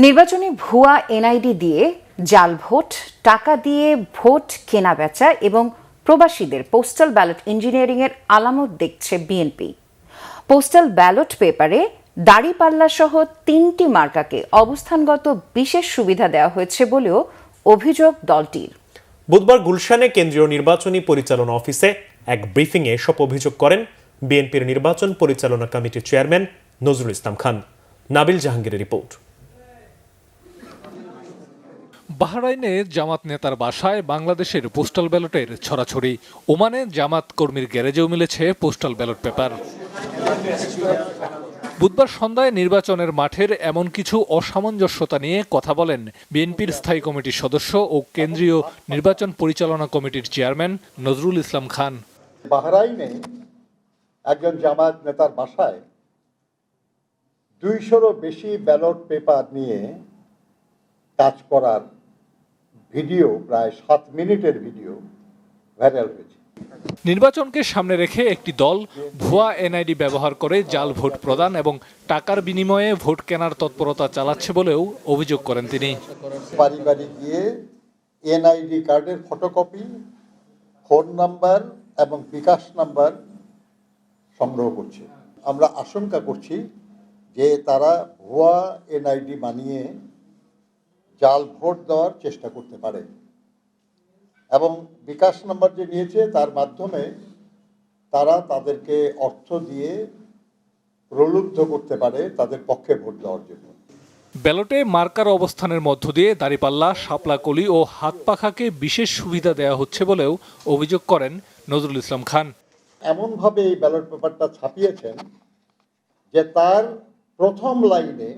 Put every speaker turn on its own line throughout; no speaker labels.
নির্বাচনী ভুয়া এনআইডি দিয়ে জাল ভোট, টাকা দিয়ে ভোট কেনাবেচা এবং প্রবাসীদের পোস্টাল ব্যালট ইঞ্জিনিয়ারিংয়ের আলামত দেখছে বিএনপি। পোস্টাল ব্যালট পেপারে দাড়িপাল্লা সহ ৩টি মার্কাকে অবস্থানগত বিশেষ সুবিধা দেওয়া হয়েছে বলেও অভিযোগ দলটির।
বুধবার গুলশানে কেন্দ্রীয় নির্বাচনী পরিচালনা অফিসে এক ব্রিফিংয়ে এসব অভিযোগ করেন বিএনপির নির্বাচন পরিচালনা কমিটির চেয়ারম্যান নজরুল ইসলাম খান। নাবিল জাহাঙ্গীরের রিপোর্ট।
বাহরাইনে জামাত নেতার বাসায় বাংলাদেশের পোস্টাল ব্যালটের ছড়াছড়ি। ওমানে জামাত কর্মীর গ্যারেজেও মিলেছে পোস্টাল ব্যালট পেপার। বুধবার সন্ধ্যায় নির্বাচনের মাঠের এমন কিছু অসামঞ্জস্যতা নিয়ে কথা বলেন বিএনপির স্থায়ী কমিটির সদস্য ও কেন্দ্রীয় নির্বাচন পরিচালনা কমিটির চেয়ারম্যান নজরুল ইসলাম খান।
বাহরাইনে একজন জামাত নেতার বাসায় 200-রও বেশি ব্যালট পেপার নিয়ে কাজ করার ভিডিও, প্রায় 7 মিনিটের ভিডিও ভাইরাল হয়েছে।
নির্বাচনকে সামনে রেখে একটি দল ভুয়া এনআইডি ব্যবহার করে জাল ভোট প্রদান এবং টাকার বিনিময়ে ভোট কেনার তৎপরতা চালাচ্ছে বলেও অভিযোগ করেন তিনি।
বাড়ি বাড়ি গিয়ে এনআইডি কার্ডের ফটোকপি, ফোন নাম্বার এবং বিকাশ নাম্বার সংগ্রহ করছে। আমরা আশঙ্কা করছি যে তারা ভুয়া এনআইডি বানিয়ে জাল ভোট দেওয়ার চেষ্টা করতে পারে এবং বিকাশ নাম্বার যে নিয়েছে তার মাধ্যমে তারা তাদেরকে অর্থ দিয়ে প্রলুব্ধ করতে পারে তাদের পক্ষে ভোট দেওয়ার জন্য।
ব্যালটে মার্কার অবস্থানের মধ্য দিয়ে দাড়িপাল্লা, শাপলাকলি ও হাত পাখাকে বিশেষ সুবিধা দেওয়া হচ্ছে বলেও অভিযোগ করেন নজরুল ইসলাম খান।
এমনভাবে এই ব্যালট পেপারটা ছাপিয়েছেন যে তার প্রথম লাইনে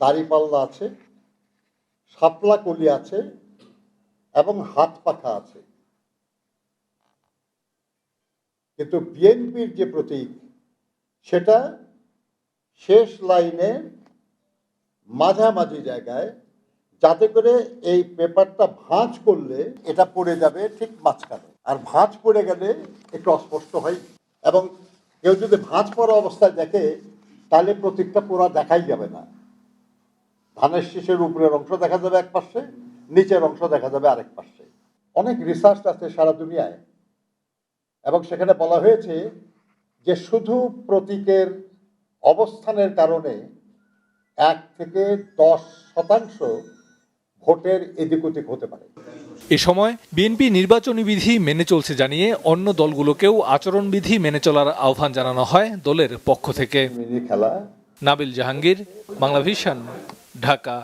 দাড়িপাল্লা আছে, শাপলাকলি আছে এবং হাত পাখা আছে, কিন্তু বিএনপির যে প্রতীক সেটা শেষ লাইনে মাঝামাঝি জায়গায়, যাতে করে এই পেপারটা ভাঁজ করলে এটা পড়ে যাবে ঠিক মাঝখানে, আর ভাঁজ পড়ে গেলে একটু অস্পষ্ট হয় এবং কেউ যদি ভাঁজ পড়া অবস্থায় দেখে তাহলে প্রতীকটা পুরো দেখাই যাবে না। ধানের শীষের উপরের অংশ দেখা যাবে এক পাশে, নিচের অংশ দেখা যাবে আরেক পাশে। অনেক রিসার্চ আছে সারা দুনিয়ায় এবং সেখানে বলা হয়েছে যে শুধু প্রতীকের অবস্থানের কারণে 1 থেকে 10% ভোটের এদিক ওদিক হতে পারে।
এ সময় বিএনপি নির্বাচনী বিধি মেনে চলছে জানিয়ে অন্য দলগুলোকেও আচরণবিধি মেনে চলার আহ্বান জানানো হয় দলের পক্ষ থেকে।
খেলা।
নাবিল জাহাঙ্গীর, বাংলাভিশন, ঢাকা।